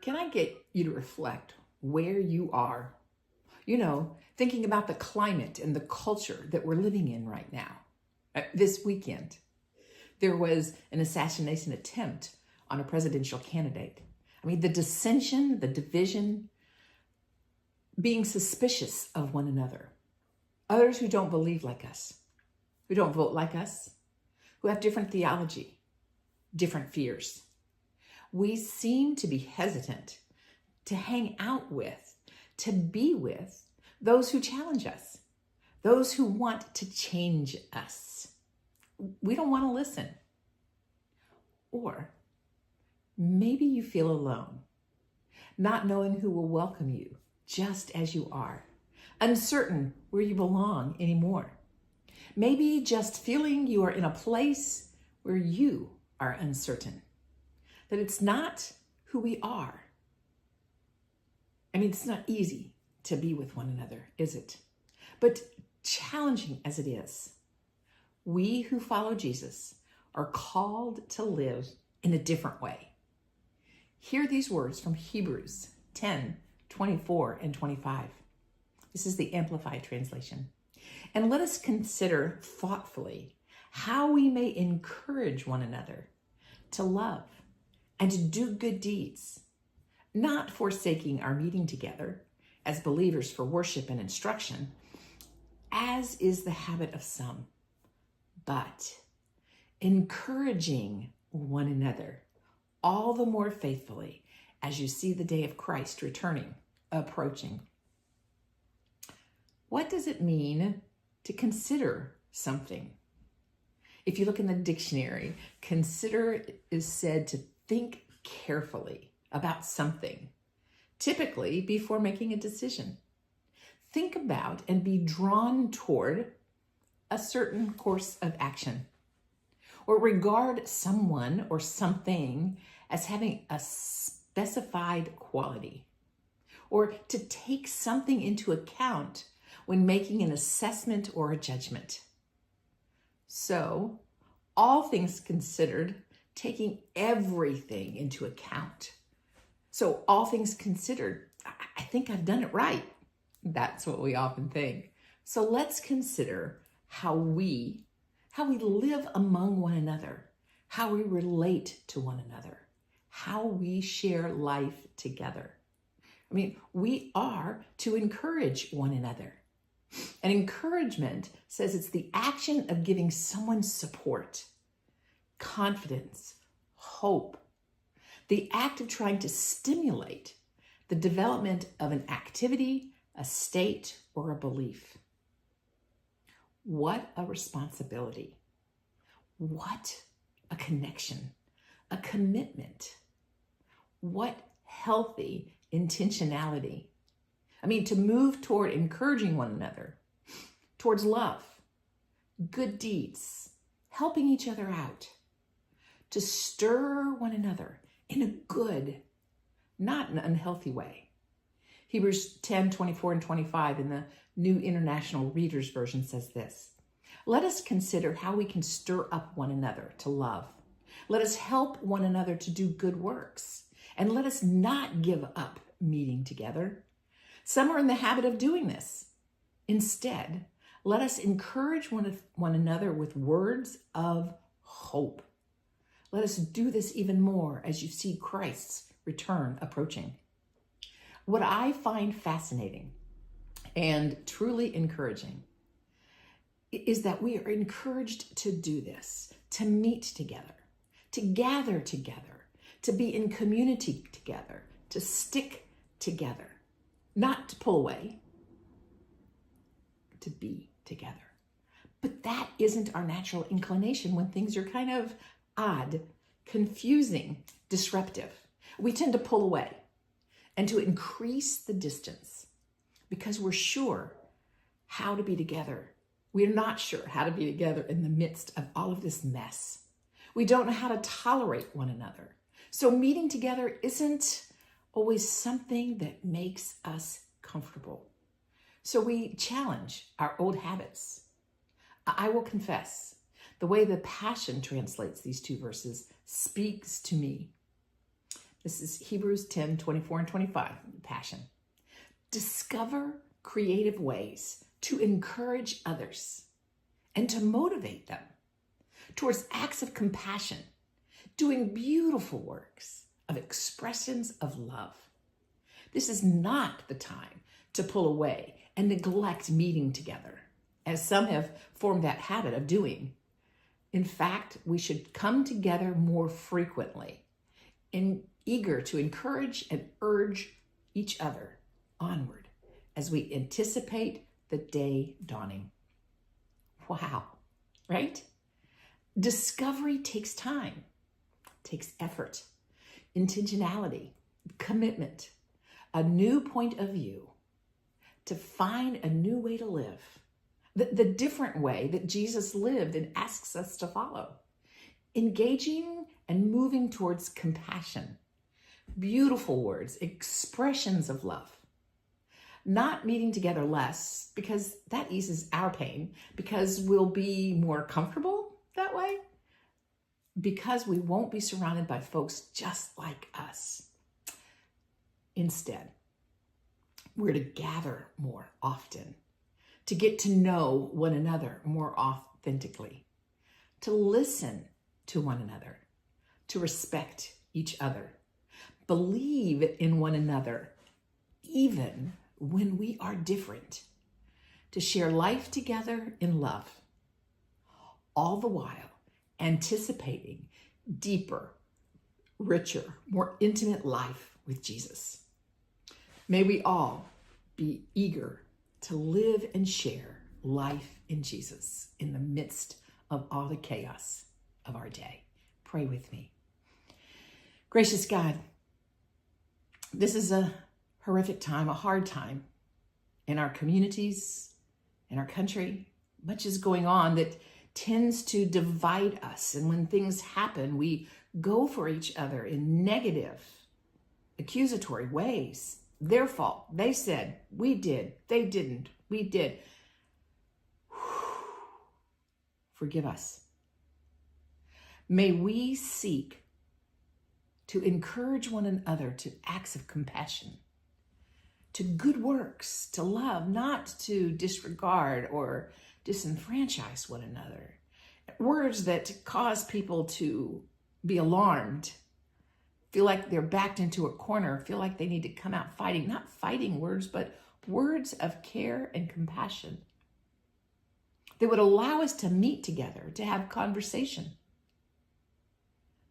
Can I get you to reflect where you are? Thinking about the climate and the culture that we're living in right now. This weekend, there was an assassination attempt on a presidential candidate. The dissension, the division, being suspicious of one another. Others who don't believe like us, who don't vote like us, who have different theology, different fears. We seem to be hesitant to hang out with, to be with those who challenge us, those who want to change us. We don't want to listen. Or maybe you feel alone, not knowing who will welcome you just as you are, uncertain where you belong anymore. Maybe just feeling you are in a place where you are uncertain, that it's not who we are. It's not easy to be with one another, is it? But challenging as it is, we who follow Jesus are called to live in a different way. Hear these words from Hebrews 10:24 and 25. This is the Amplified translation. And let us consider thoughtfully how we may encourage one another to love and to do good deeds, not forsaking our meeting together as believers for worship and instruction, as is the habit of some, but encouraging one another all the more faithfully as you see the day of Christ approaching. What does it mean to consider something? If you look in the dictionary, consider is said to think carefully about something, typically before making a decision. Think about and be drawn toward a certain course of action, or regard someone or something as having a specified quality, or to take something into account when making an assessment or a judgment. So, all things considered, taking everything into account. So, all things considered, I think I've done it right. That's what we often think. So let's consider how we live among one another, how we relate to one another, how we share life together. We are to encourage one another. And encouragement says it's the action of giving someone support, confidence, hope, the act of trying to stimulate the development of an activity, a state, or a belief. What a responsibility. What a connection, a commitment. What healthy intentionality. To move toward encouraging one another, towards love, good deeds, helping each other out, to stir one another in a good, not an unhealthy way. Hebrews 10:24 and 25 in the New International Reader's Version says this: let us consider how we can stir up one another to love. Let us help one another to do good works, and let us not give up meeting together. Some are in the habit of doing this. Instead, let us encourage one another with words of hope. Let us do this even more as you see Christ's return approaching. What I find fascinating and truly encouraging is that we are encouraged to do this, to meet together, to gather together, to be in community together, to stick together, not to pull away, to be together. But that isn't our natural inclination when things are kind of odd, confusing, disruptive. We tend to pull away and to increase the distance because we're sure how to be together. We're not sure how to be together in the midst of all of this mess. We don't know how to tolerate one another. So meeting together isn't always something that makes us comfortable. So we challenge our old habits. I will confess, the way the Passion translates these two verses speaks to me. This is Hebrews 10, 24 and 25, Passion. Discover creative ways to encourage others and to motivate them towards acts of compassion, doing beautiful works of expressions of love. This is not the time to pull away and neglect meeting together, as some have formed that habit of doing. In fact, we should come together more frequently and eager to encourage and urge each other onward as we anticipate the day dawning. Wow, right? Discovery takes time, takes effort, intentionality, commitment, a new point of view to find a new way to live, the different way that Jesus lived and asks us to follow, engaging and moving towards compassion, beautiful words, expressions of love, not meeting together less because that eases our pain, because we'll be more comfortable that way, because we won't be surrounded by folks just like us. Instead, we're to gather more often, to get to know one another more authentically, to listen to one another, to respect each other, believe in one another, even when we are different, to share life together in love, all the while anticipating deeper, richer, more intimate life with Jesus. May we all be eager to live and share life in Jesus in the midst of all the chaos of our day. Pray with me. Gracious God, this is a horrific time, a hard time in our communities, in our country. Much is going on that tends to divide us. And when things happen, we go for each other in negative, accusatory ways. Their fault. They said, we did. They didn't. We did. Forgive us. May we seek to encourage one another to acts of compassion, to good works, to love, not to disregard or disenfranchise one another. Words that cause people to be alarmed, feel like they're backed into a corner, feel like they need to come out fighting, not fighting words, but words of care and compassion that would allow us to meet together, to have conversation,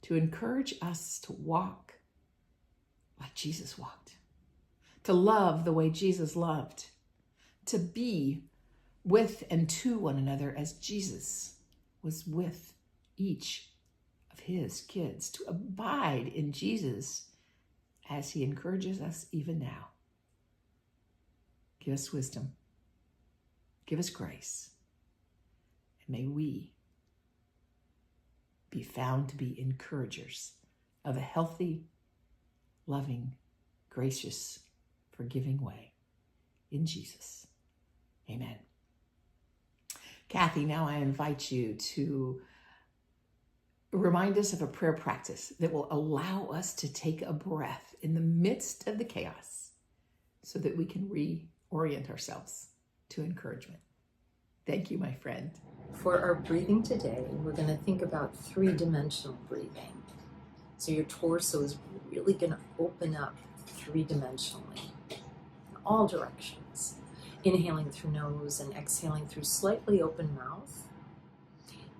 to encourage us to walk like Jesus walked, to love the way Jesus loved, to be with and to one another as Jesus was with each of his kids, to abide in Jesus as he encourages us even now. Give us wisdom. Give us grace. And may we be found to be encouragers of a healthy, loving, gracious, forgiving way in Jesus. Amen. Kathy, now I invite you to remind us of a prayer practice that will allow us to take a breath in the midst of the chaos so that we can reorient ourselves to encouragement. Thank you, my friend. For our breathing today, we're going to think about three-dimensional breathing. So your torso is really going to open up three-dimensionally in all directions. Inhaling through nose and exhaling through slightly open mouth.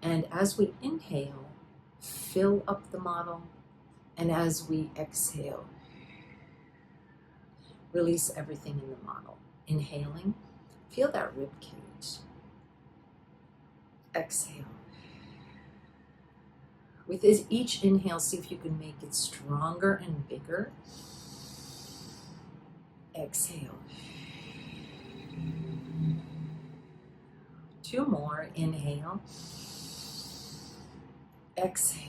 And as we inhale, fill up the model. And as we exhale, release everything in the model. Inhaling, feel that rib cage. Exhale. With each inhale, see if you can make it stronger and bigger. Exhale. 2 more. Inhale. Exhale.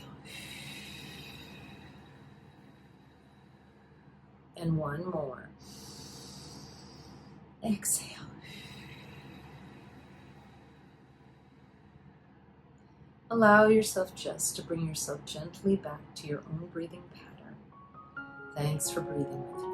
And 1 more. Exhale. Allow yourself just to bring yourself gently back to your own breathing pattern. Thanks for breathing with me.